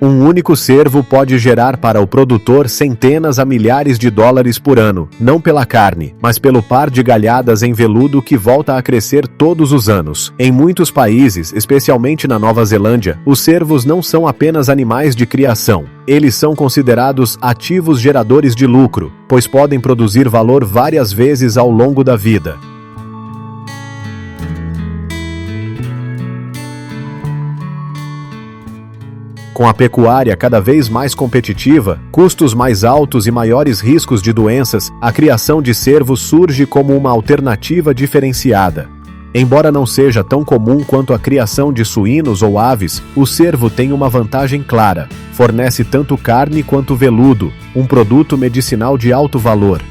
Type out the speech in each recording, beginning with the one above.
Um único cervo pode gerar para o produtor centenas a milhares de dólares por ano, não pela carne, mas pelo par de galhadas em veludo que volta a crescer todos os anos. Em muitos países, especialmente na Nova Zelândia, os cervos não são apenas animais de criação. Eles são considerados ativos geradores de lucro, pois podem produzir valor várias vezes ao longo da vida. Com a pecuária cada vez mais competitiva, custos mais altos e maiores riscos de doenças, a criação de cervos surge como uma alternativa diferenciada. Embora não seja tão comum quanto a criação de suínos ou aves, o cervo tem uma vantagem clara: fornece tanto carne quanto veludo, um produto medicinal de alto valor.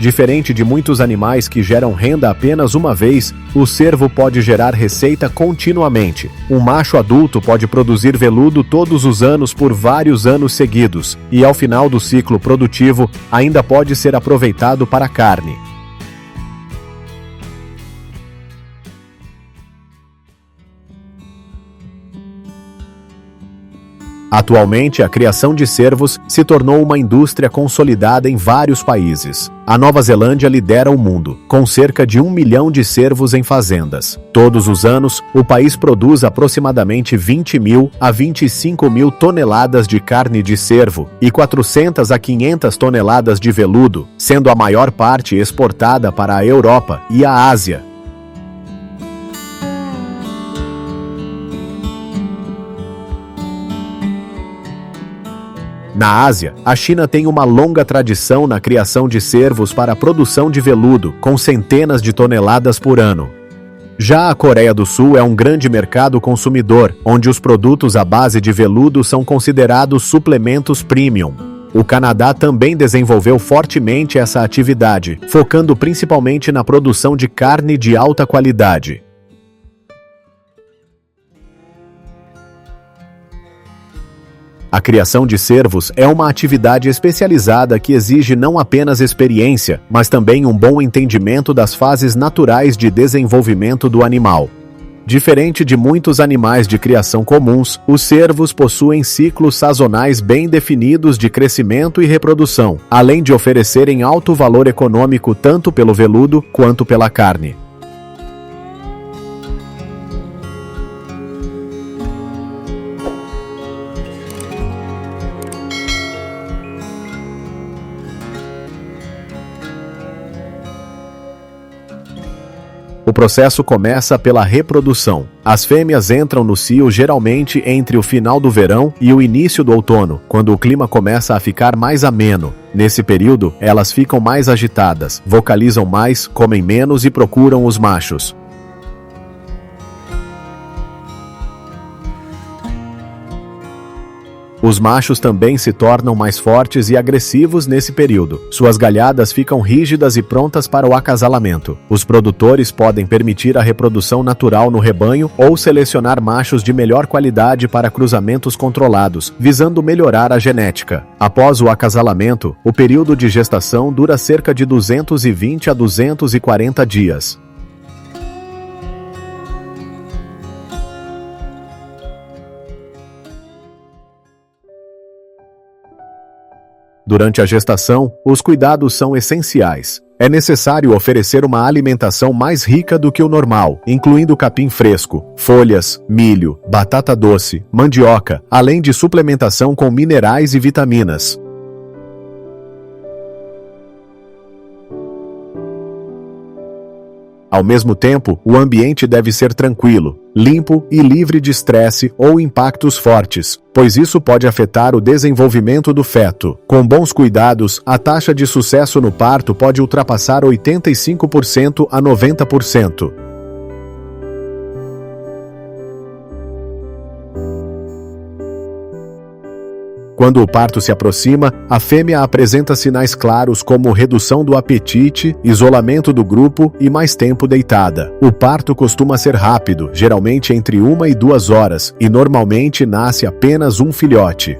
Diferente de muitos animais que geram renda apenas uma vez, o cervo pode gerar receita continuamente. Um macho adulto pode produzir veludo todos os anos por vários anos seguidos, e ao final do ciclo produtivo, ainda pode ser aproveitado para carne. Atualmente, a criação de cervos se tornou uma indústria consolidada em vários países. A Nova Zelândia lidera o mundo, com cerca de 1 milhão de cervos em fazendas. Todos os anos, o país produz aproximadamente 20 mil a 25 mil toneladas de carne de cervo e 400 a 500 toneladas de veludo, sendo a maior parte exportada para a Europa e a Ásia. Na Ásia, a China tem uma longa tradição na criação de cervos para a produção de veludo, com centenas de toneladas por ano. Já a Coreia do Sul é um grande mercado consumidor, onde os produtos à base de veludo são considerados suplementos premium. O Canadá também desenvolveu fortemente essa atividade, focando principalmente na produção de carne de alta qualidade. A criação de cervos é uma atividade especializada que exige não apenas experiência, mas também um bom entendimento das fases naturais de desenvolvimento do animal. Diferente de muitos animais de criação comuns, os cervos possuem ciclos sazonais bem definidos de crescimento e reprodução, além de oferecerem alto valor econômico tanto pelo veludo quanto pela carne. O processo começa pela reprodução. As fêmeas entram no cio geralmente entre o final do verão e o início do outono, quando o clima começa a ficar mais ameno. Nesse período, elas ficam mais agitadas, vocalizam mais, comem menos e procuram os machos. Os machos também se tornam mais fortes e agressivos nesse período. Suas galhadas ficam rígidas e prontas para o acasalamento. Os produtores podem permitir a reprodução natural no rebanho ou selecionar machos de melhor qualidade para cruzamentos controlados, visando melhorar a genética. Após o acasalamento, o período de gestação dura cerca de 220 a 240 dias. Durante a gestação, os cuidados são essenciais. É necessário oferecer uma alimentação mais rica do que o normal, incluindo capim fresco, folhas, milho, batata doce, mandioca, além de suplementação com minerais e vitaminas. Ao mesmo tempo, o ambiente deve ser tranquilo, limpo e livre de estresse ou impactos fortes, pois isso pode afetar o desenvolvimento do feto. Com bons cuidados, a taxa de sucesso no parto pode ultrapassar 85% a 90%. Quando o parto se aproxima, a fêmea apresenta sinais claros como redução do apetite, isolamento do grupo e mais tempo deitada. O parto costuma ser rápido, geralmente entre 1 e 2 horas, e normalmente nasce apenas um filhote.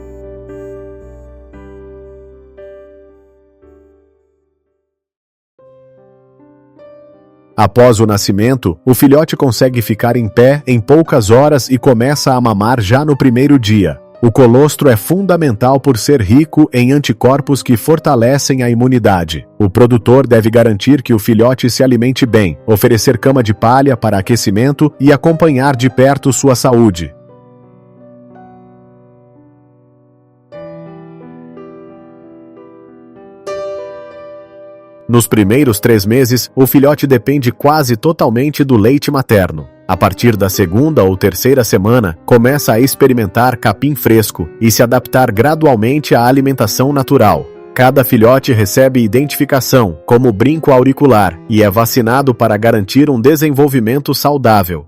Após o nascimento, o filhote consegue ficar em pé em poucas horas e começa a mamar já no primeiro dia. O colostro é fundamental por ser rico em anticorpos que fortalecem a imunidade. O produtor deve garantir que o filhote se alimente bem, oferecer cama de palha para aquecimento e acompanhar de perto sua saúde. Nos primeiros 3 meses, o filhote depende quase totalmente do leite materno. A partir da segunda ou terceira semana, começa a experimentar capim fresco e se adaptar gradualmente à alimentação natural. Cada filhote recebe identificação, como brinco auricular, e é vacinado para garantir um desenvolvimento saudável.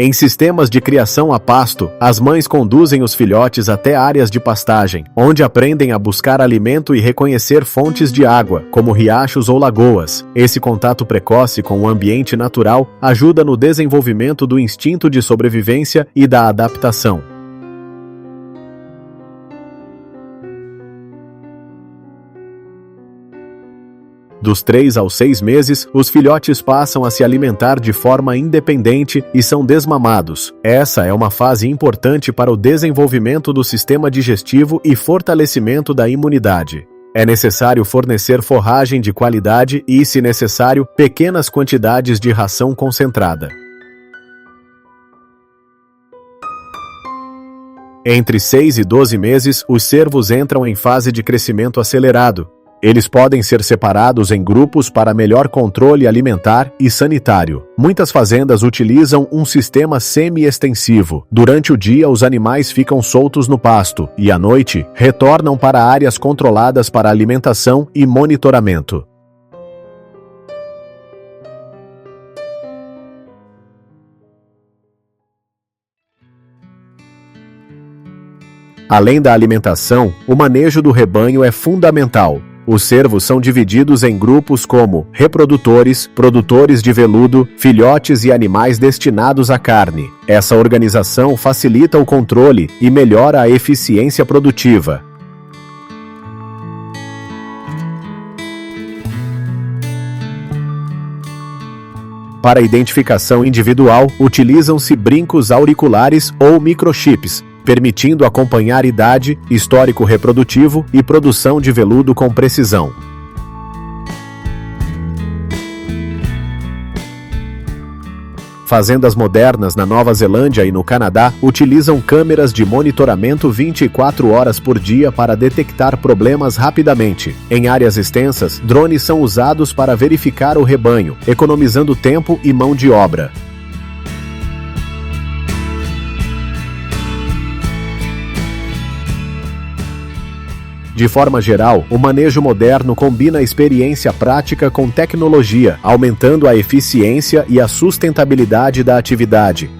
Em sistemas de criação a pasto, as mães conduzem os filhotes até áreas de pastagem, onde aprendem a buscar alimento e reconhecer fontes de água, como riachos ou lagoas. Esse contato precoce com o ambiente natural ajuda no desenvolvimento do instinto de sobrevivência e da adaptação. Dos 3 aos 6 meses, os filhotes passam a se alimentar de forma independente e são desmamados. Essa é uma fase importante para o desenvolvimento do sistema digestivo e fortalecimento da imunidade. É necessário fornecer forragem de qualidade e, se necessário, pequenas quantidades de ração concentrada. Entre 6 e 12 meses, os cervos entram em fase de crescimento acelerado. Eles podem ser separados em grupos para melhor controle alimentar e sanitário. Muitas fazendas utilizam um sistema semi-extensivo. Durante o dia, os animais ficam soltos no pasto e, à noite, retornam para áreas controladas para alimentação e monitoramento. Além da alimentação, o manejo do rebanho é fundamental. Os cervos são divididos em grupos como reprodutores, produtores de veludo, filhotes e animais destinados à carne. Essa organização facilita o controle e melhora a eficiência produtiva. Para identificação individual, utilizam-se brincos auriculares ou microchips, permitindo acompanhar idade, histórico reprodutivo e produção de veludo com precisão. Fazendas modernas na Nova Zelândia e no Canadá utilizam câmeras de monitoramento 24 horas por dia para detectar problemas rapidamente. Em áreas extensas, drones são usados para verificar o rebanho, economizando tempo e mão de obra. De forma geral, o manejo moderno combina experiência prática com tecnologia, aumentando a eficiência e a sustentabilidade da atividade.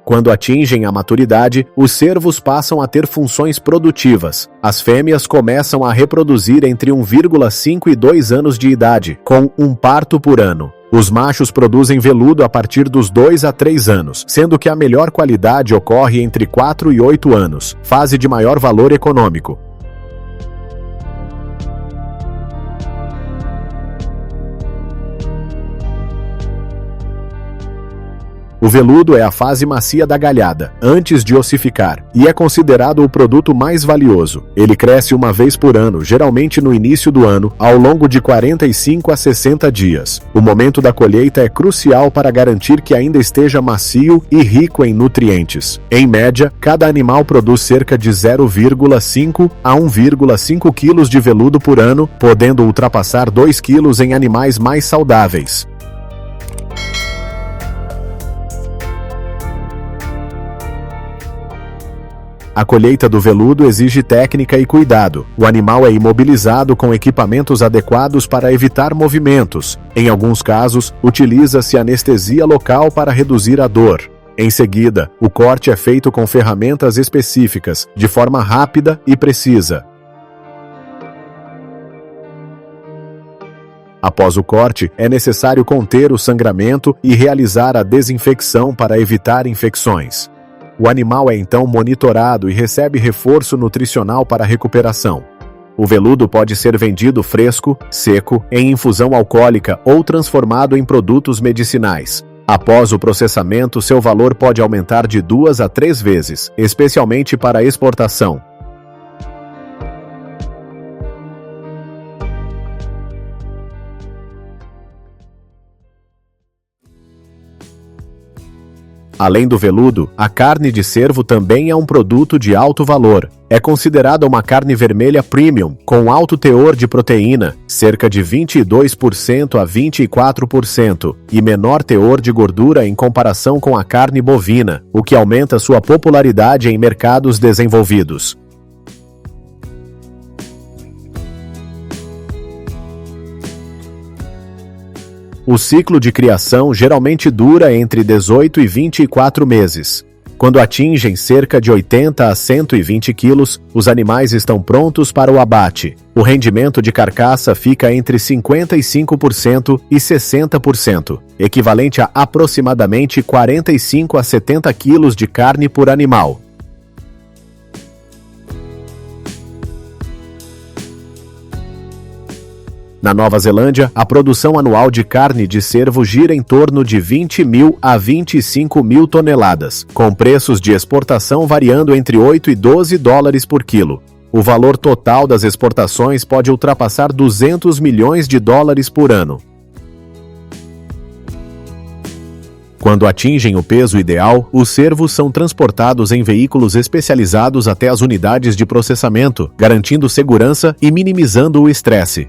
Quando atingem a maturidade, os cervos passam a ter funções produtivas. As fêmeas começam a reproduzir entre 1,5 e 2 anos de idade, com um parto por ano. Os machos produzem veludo a partir dos 2 a 3 anos, sendo que a melhor qualidade ocorre entre 4 e 8 anos, fase de maior valor econômico. O veludo é a fase macia da galhada, antes de ossificar, e é considerado o produto mais valioso. Ele cresce uma vez por ano, geralmente no início do ano, ao longo de 45 a 60 dias. O momento da colheita é crucial para garantir que ainda esteja macio e rico em nutrientes. Em média, cada animal produz cerca de 0,5 a 1,5 kg de veludo por ano, podendo ultrapassar 2 kg em animais mais saudáveis. A colheita do veludo exige técnica e cuidado. O animal é imobilizado com equipamentos adequados para evitar movimentos. Em alguns casos, utiliza-se anestesia local para reduzir a dor. Em seguida, o corte é feito com ferramentas específicas, de forma rápida e precisa. Após o corte, é necessário conter o sangramento e realizar a desinfecção para evitar infecções. O animal é então monitorado e recebe reforço nutricional para a recuperação. O veludo pode ser vendido fresco, seco, em infusão alcoólica ou transformado em produtos medicinais. Após o processamento, seu valor pode aumentar de 2 a 3 vezes, especialmente para exportação. Além do veludo, a carne de cervo também é um produto de alto valor. É considerada uma carne vermelha premium, com alto teor de proteína, cerca de 22% a 24%, e menor teor de gordura em comparação com a carne bovina, o que aumenta sua popularidade em mercados desenvolvidos. O ciclo de criação geralmente dura entre 18 e 24 meses. Quando atingem cerca de 80 a 120 quilos, os animais estão prontos para o abate. O rendimento de carcaça fica entre 55% e 60%, equivalente a aproximadamente 45 a 70 quilos de carne por animal. Na Nova Zelândia, a produção anual de carne de cervo gira em torno de 20 mil a 25 mil toneladas, com preços de exportação variando entre 8 e 12 dólares por quilo. O valor total das exportações pode ultrapassar 200 milhões de dólares por ano. Quando atingem o peso ideal, os cervos são transportados em veículos especializados até as unidades de processamento, garantindo segurança e minimizando o estresse.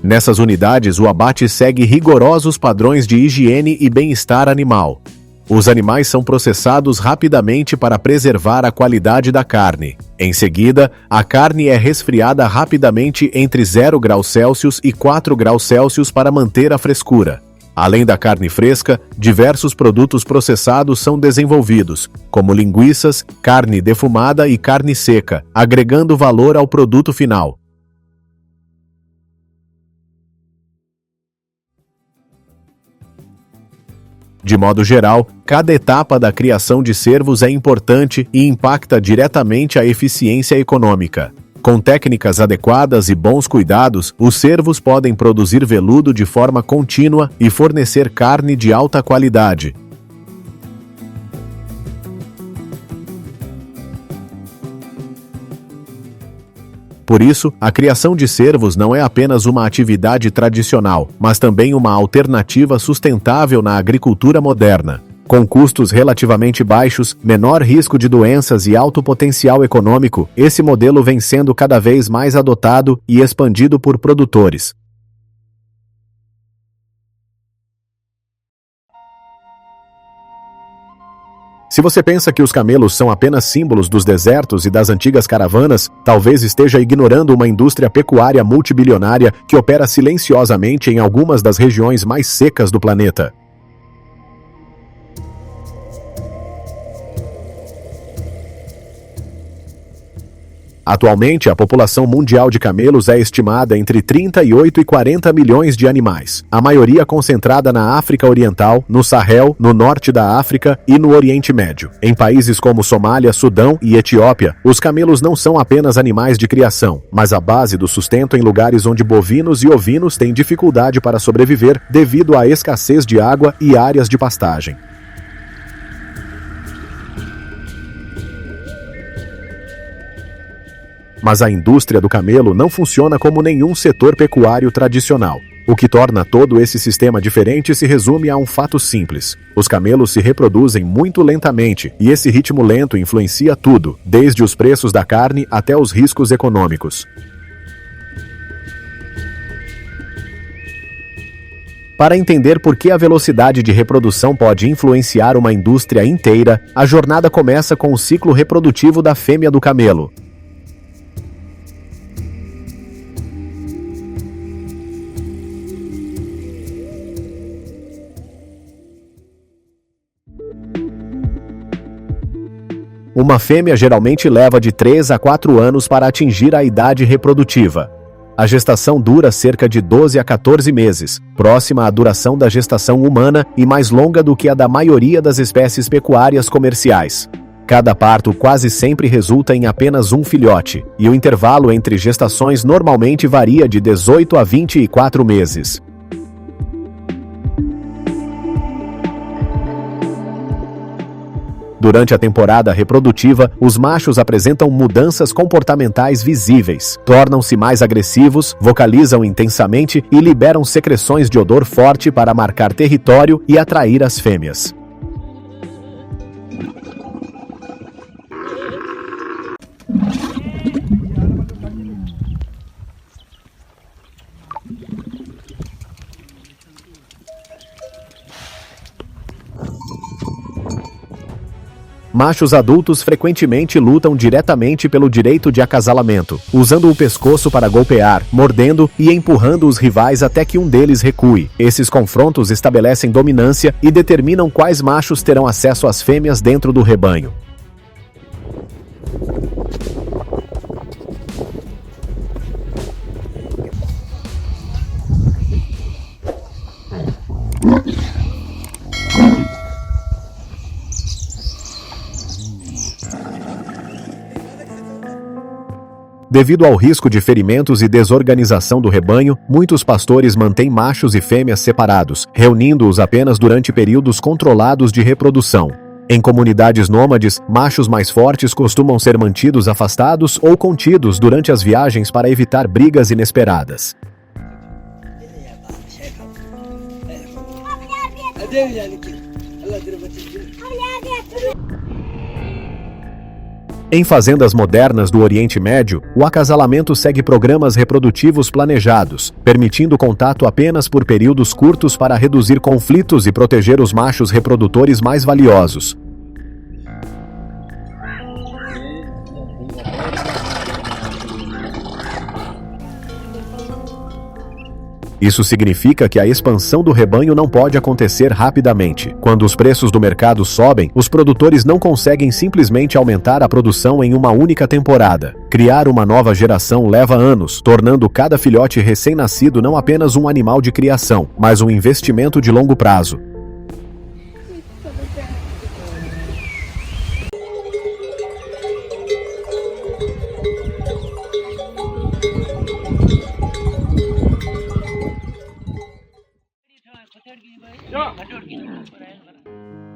Nessas unidades, o abate segue rigorosos padrões de higiene e bem-estar animal. Os animais são processados rapidamente para preservar a qualidade da carne. Em seguida, a carne é resfriada rapidamente entre 0 graus Celsius e 4 graus Celsius para manter a frescura. Além da carne fresca, diversos produtos processados são desenvolvidos, como linguiças, carne defumada e carne seca, agregando valor ao produto final. De modo geral, cada etapa da criação de cervos é importante e impacta diretamente a eficiência econômica. Com técnicas adequadas e bons cuidados, os cervos podem produzir veludo de forma contínua e fornecer carne de alta qualidade. Por isso, a criação de cervos não é apenas uma atividade tradicional, mas também uma alternativa sustentável na agricultura moderna. Com custos relativamente baixos, menor risco de doenças e alto potencial econômico, esse modelo vem sendo cada vez mais adotado e expandido por produtores. Se você pensa que os camelos são apenas símbolos dos desertos e das antigas caravanas, talvez esteja ignorando uma indústria pecuária multibilionária que opera silenciosamente em algumas das regiões mais secas do planeta. Atualmente, a população mundial de camelos é estimada entre 38 e 40 milhões de animais, a maioria concentrada na África Oriental, no Sahel, no norte da África e no Oriente Médio. Em países como Somália, Sudão e Etiópia, os camelos não são apenas animais de criação, mas a base do sustento em lugares onde bovinos e ovinos têm dificuldade para sobreviver devido à escassez de água e áreas de pastagem. Mas a indústria do camelo não funciona como nenhum setor pecuário tradicional. O que torna todo esse sistema diferente se resume a um fato simples. Os camelos se reproduzem muito lentamente, e esse ritmo lento influencia tudo, desde os preços da carne até os riscos econômicos. Para entender por que a velocidade de reprodução pode influenciar uma indústria inteira, a jornada começa com o ciclo reprodutivo da fêmea do camelo. Uma fêmea geralmente leva de 3 a 4 anos para atingir a idade reprodutiva. A gestação dura cerca de 12 a 14 meses, próxima à duração da gestação humana e mais longa do que a da maioria das espécies pecuárias comerciais. Cada parto quase sempre resulta em apenas um filhote, e o intervalo entre gestações normalmente varia de 18 a 24 meses. Durante a temporada reprodutiva, os machos apresentam mudanças comportamentais visíveis, tornam-se mais agressivos, vocalizam intensamente e liberam secreções de odor forte para marcar território e atrair as fêmeas. Machos adultos frequentemente lutam diretamente pelo direito de acasalamento, usando o pescoço para golpear, mordendo e empurrando os rivais até que um deles recue. Esses confrontos estabelecem dominância e determinam quais machos terão acesso às fêmeas dentro do rebanho. Devido ao risco de ferimentos e desorganização do rebanho, muitos pastores mantêm machos e fêmeas separados, reunindo-os apenas durante períodos controlados de reprodução. Em comunidades nômades, machos mais fortes costumam ser mantidos afastados ou contidos durante as viagens para evitar brigas inesperadas. Em fazendas modernas do Oriente Médio, o acasalamento segue programas reprodutivos planejados, permitindo contato apenas por períodos curtos para reduzir conflitos e proteger os machos reprodutores mais valiosos. Isso significa que a expansão do rebanho não pode acontecer rapidamente. Quando os preços do mercado sobem, os produtores não conseguem simplesmente aumentar a produção em uma única temporada. Criar uma nova geração leva anos, tornando cada filhote recém-nascido não apenas um animal de criação, mas um investimento de longo prazo.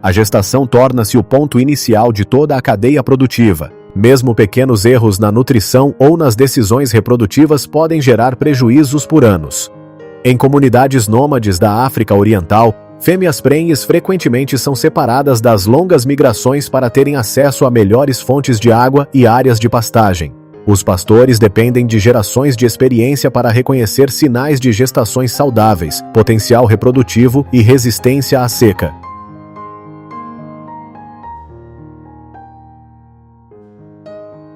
A gestação torna-se o ponto inicial de toda a cadeia produtiva. Mesmo pequenos erros na nutrição ou nas decisões reprodutivas podem gerar prejuízos por anos. Em comunidades nômades da África Oriental, fêmeas prenhes frequentemente são separadas das longas migrações para terem acesso a melhores fontes de água e áreas de pastagem. Os pastores dependem de gerações de experiência para reconhecer sinais de gestações saudáveis, potencial reprodutivo e resistência à seca.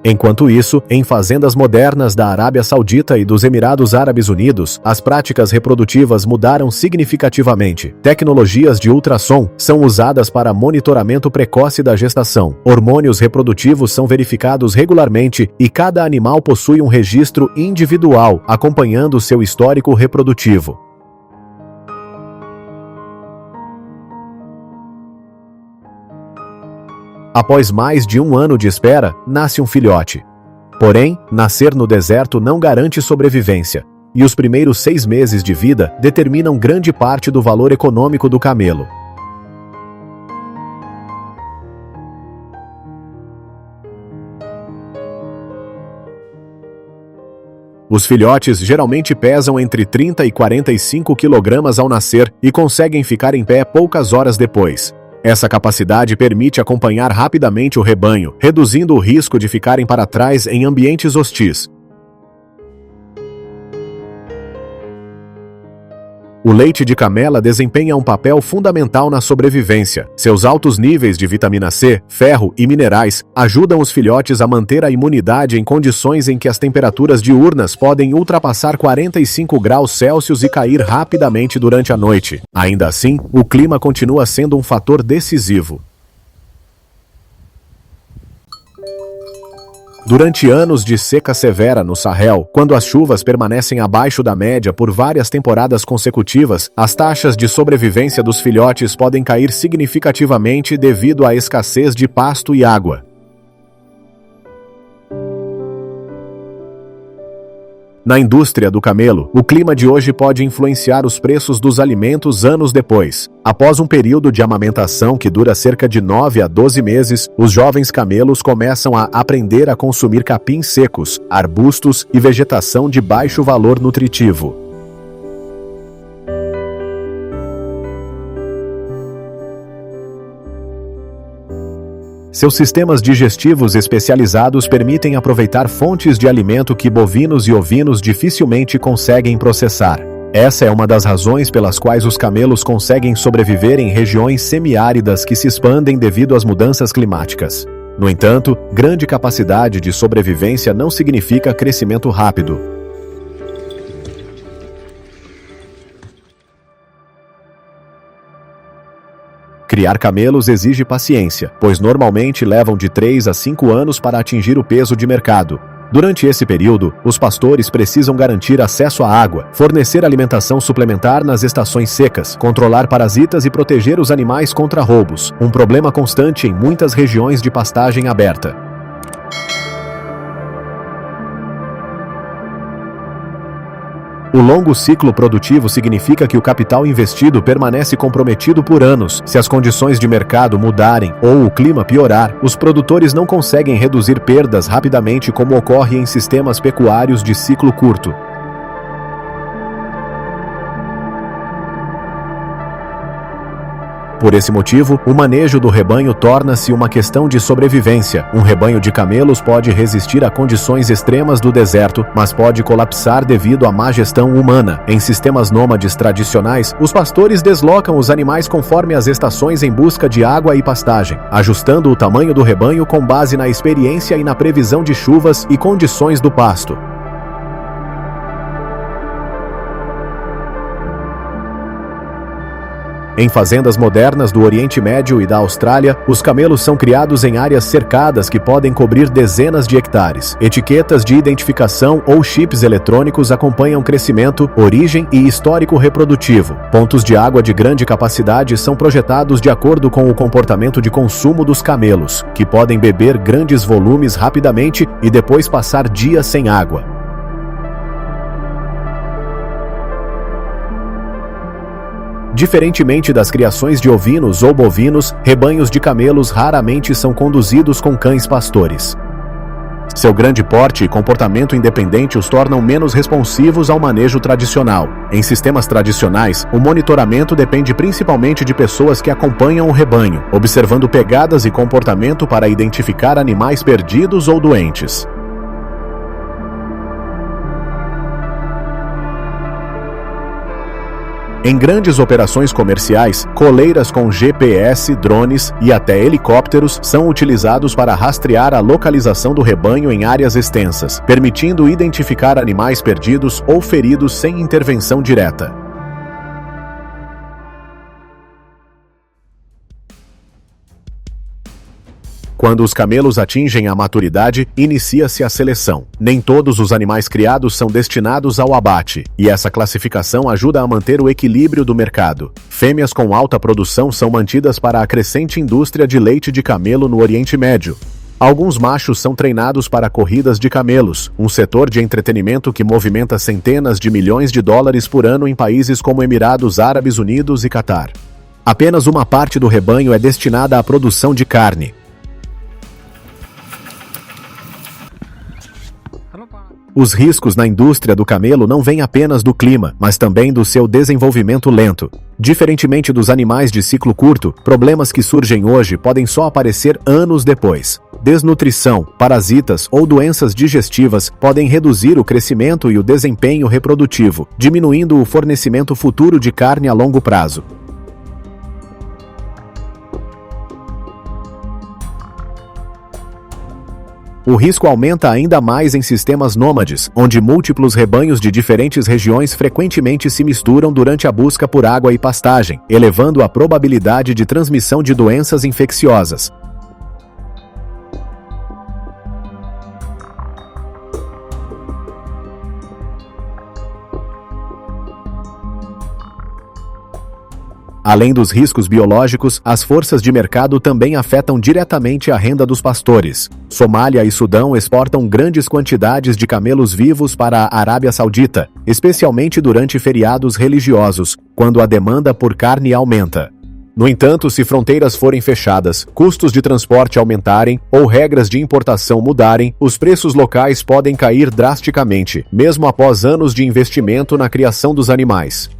Enquanto isso, em fazendas modernas da Arábia Saudita e dos Emirados Árabes Unidos, as práticas reprodutivas mudaram significativamente. Tecnologias de ultrassom são usadas para monitoramento precoce da gestação. Hormônios reprodutivos são verificados regularmente e cada animal possui um registro individual, acompanhando seu histórico reprodutivo. Após mais de um ano de espera, nasce um filhote. Porém, nascer no deserto não garante sobrevivência, e os primeiros 6 meses de vida determinam grande parte do valor econômico do camelo. Os filhotes geralmente pesam entre 30 e 45 kg ao nascer e conseguem ficar em pé poucas horas depois. Essa capacidade permite acompanhar rapidamente o rebanho, reduzindo o risco de ficarem para trás em ambientes hostis. O leite de camela desempenha um papel fundamental na sobrevivência. Seus altos níveis de vitamina C, ferro e minerais ajudam os filhotes a manter a imunidade em condições em que as temperaturas diurnas podem ultrapassar 45 graus Celsius e cair rapidamente durante a noite. Ainda assim, o clima continua sendo um fator decisivo. Durante anos de seca severa no Sahel, quando as chuvas permanecem abaixo da média por várias temporadas consecutivas, as taxas de sobrevivência dos filhotes podem cair significativamente devido à escassez de pasto e água. Na indústria do camelo, o clima de hoje pode influenciar os preços dos alimentos anos depois. Após um período de amamentação que dura cerca de 9 a 12 meses, os jovens camelos começam a aprender a consumir capins secos, arbustos e vegetação de baixo valor nutritivo. Seus sistemas digestivos especializados permitem aproveitar fontes de alimento que bovinos e ovinos dificilmente conseguem processar. Essa é uma das razões pelas quais os camelos conseguem sobreviver em regiões semiáridas que se expandem devido às mudanças climáticas. No entanto, grande capacidade de sobrevivência não significa crescimento rápido. Criar camelos exige paciência, pois normalmente levam de 3 a 5 anos para atingir o peso de mercado. Durante esse período, os pastores precisam garantir acesso à água, fornecer alimentação suplementar nas estações secas, controlar parasitas e proteger os animais contra roubos, um problema constante em muitas regiões de pastagem aberta. O longo ciclo produtivo significa que o capital investido permanece comprometido por anos. Se as condições de mercado mudarem ou o clima piorar, os produtores não conseguem reduzir perdas rapidamente como ocorre em sistemas pecuários de ciclo curto. Por esse motivo, o manejo do rebanho torna-se uma questão de sobrevivência. Um rebanho de camelos pode resistir a condições extremas do deserto, mas pode colapsar devido à má gestão humana. Em sistemas nômades tradicionais, os pastores deslocam os animais conforme as estações em busca de água e pastagem, ajustando o tamanho do rebanho com base na experiência e na previsão de chuvas e condições do pasto. Em fazendas modernas do Oriente Médio e da Austrália, os camelos são criados em áreas cercadas que podem cobrir dezenas de hectares. Etiquetas de identificação ou chips eletrônicos acompanham crescimento, origem e histórico reprodutivo. Pontos de água de grande capacidade são projetados de acordo com o comportamento de consumo dos camelos, que podem beber grandes volumes rapidamente e depois passar dias sem água. Diferentemente das criações de ovinos ou bovinos, rebanhos de camelos raramente são conduzidos com cães pastores. Seu grande porte e comportamento independente os tornam menos responsivos ao manejo tradicional. Em sistemas tradicionais, o monitoramento depende principalmente de pessoas que acompanham o rebanho, observando pegadas e comportamento para identificar animais perdidos ou doentes. Em grandes operações comerciais, coleiras com GPS, drones e até helicópteros são utilizados para rastrear a localização do rebanho em áreas extensas, permitindo identificar animais perdidos ou feridos sem intervenção direta. Quando os camelos atingem a maturidade, inicia-se a seleção. Nem todos os animais criados são destinados ao abate, e essa classificação ajuda a manter o equilíbrio do mercado. Fêmeas com alta produção são mantidas para a crescente indústria de leite de camelo no Oriente Médio. Alguns machos são treinados para corridas de camelos, um setor de entretenimento que movimenta centenas de milhões de dólares por ano em países como Emirados Árabes Unidos e Catar. Apenas uma parte do rebanho é destinada à produção de carne. Os riscos na indústria do camelo não vêm apenas do clima, mas também do seu desenvolvimento lento. Diferentemente dos animais de ciclo curto, problemas que surgem hoje podem só aparecer anos depois. Desnutrição, parasitas ou doenças digestivas podem reduzir o crescimento e o desempenho reprodutivo, diminuindo o fornecimento futuro de carne a longo prazo. O risco aumenta ainda mais em sistemas nômades, onde múltiplos rebanhos de diferentes regiões frequentemente se misturam durante a busca por água e pastagem, elevando a probabilidade de transmissão de doenças infecciosas. Além dos riscos biológicos, as forças de mercado também afetam diretamente a renda dos pastores. Somália e Sudão exportam grandes quantidades de camelos vivos para a Arábia Saudita, especialmente durante feriados religiosos, quando a demanda por carne aumenta. No entanto, se fronteiras forem fechadas, custos de transporte aumentarem ou regras de importação mudarem, os preços locais podem cair drasticamente, mesmo após anos de investimento na criação dos animais.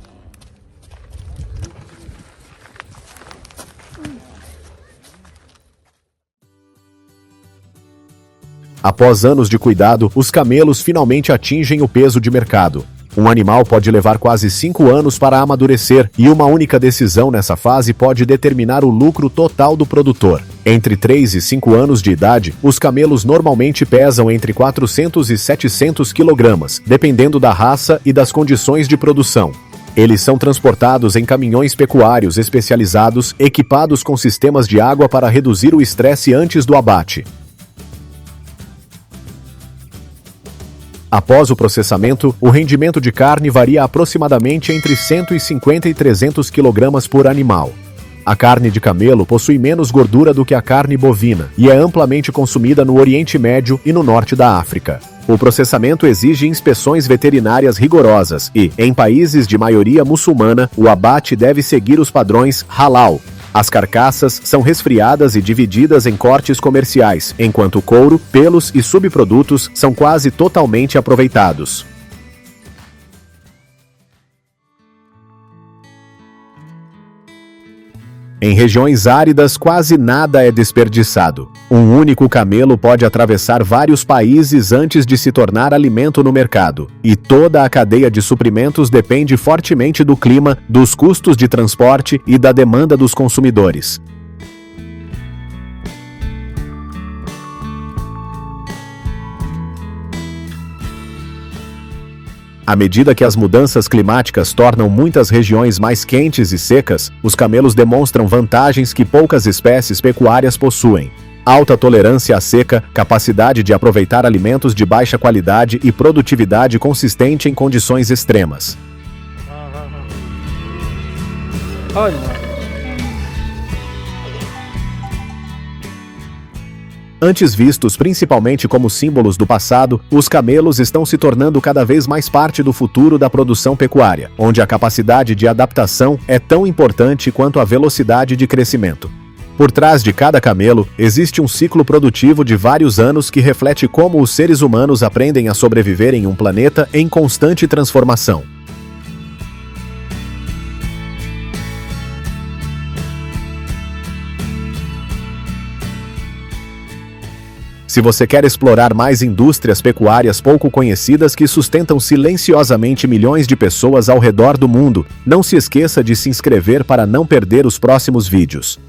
Após anos de cuidado, os camelos finalmente atingem o peso de mercado. Um animal pode levar quase 5 anos para amadurecer, e uma única decisão nessa fase pode determinar o lucro total do produtor. Entre 3 e 5 anos de idade, os camelos normalmente pesam entre 400 e 700 kg, dependendo da raça e das condições de produção. Eles são transportados em caminhões pecuários especializados, equipados com sistemas de água para reduzir o estresse antes do abate. Após o processamento, o rendimento de carne varia aproximadamente entre 150 e 300 kg por animal. A carne de camelo possui menos gordura do que a carne bovina e é amplamente consumida no Oriente Médio e no norte da África. O processamento exige inspeções veterinárias rigorosas e, em países de maioria muçulmana, o abate deve seguir os padrões halal. As carcaças são resfriadas e divididas em cortes comerciais, enquanto o couro, pelos e subprodutos são quase totalmente aproveitados. Em regiões áridas, quase nada é desperdiçado. Um único camelo pode atravessar vários países antes de se tornar alimento no mercado. E toda a cadeia de suprimentos depende fortemente do clima, dos custos de transporte e da demanda dos consumidores. À medida que as mudanças climáticas tornam muitas regiões mais quentes e secas, os camelos demonstram vantagens que poucas espécies pecuárias possuem. Alta tolerância à seca, capacidade de aproveitar alimentos de baixa qualidade e produtividade consistente em condições extremas. Antes vistos principalmente como símbolos do passado, os camelos estão se tornando cada vez mais parte do futuro da produção pecuária, onde a capacidade de adaptação é tão importante quanto a velocidade de crescimento. Por trás de cada camelo, existe um ciclo produtivo de vários anos que reflete como os seres humanos aprendem a sobreviver em um planeta em constante transformação. Se você quer explorar mais indústrias pecuárias pouco conhecidas que sustentam silenciosamente milhões de pessoas ao redor do mundo, não se esqueça de se inscrever para não perder os próximos vídeos.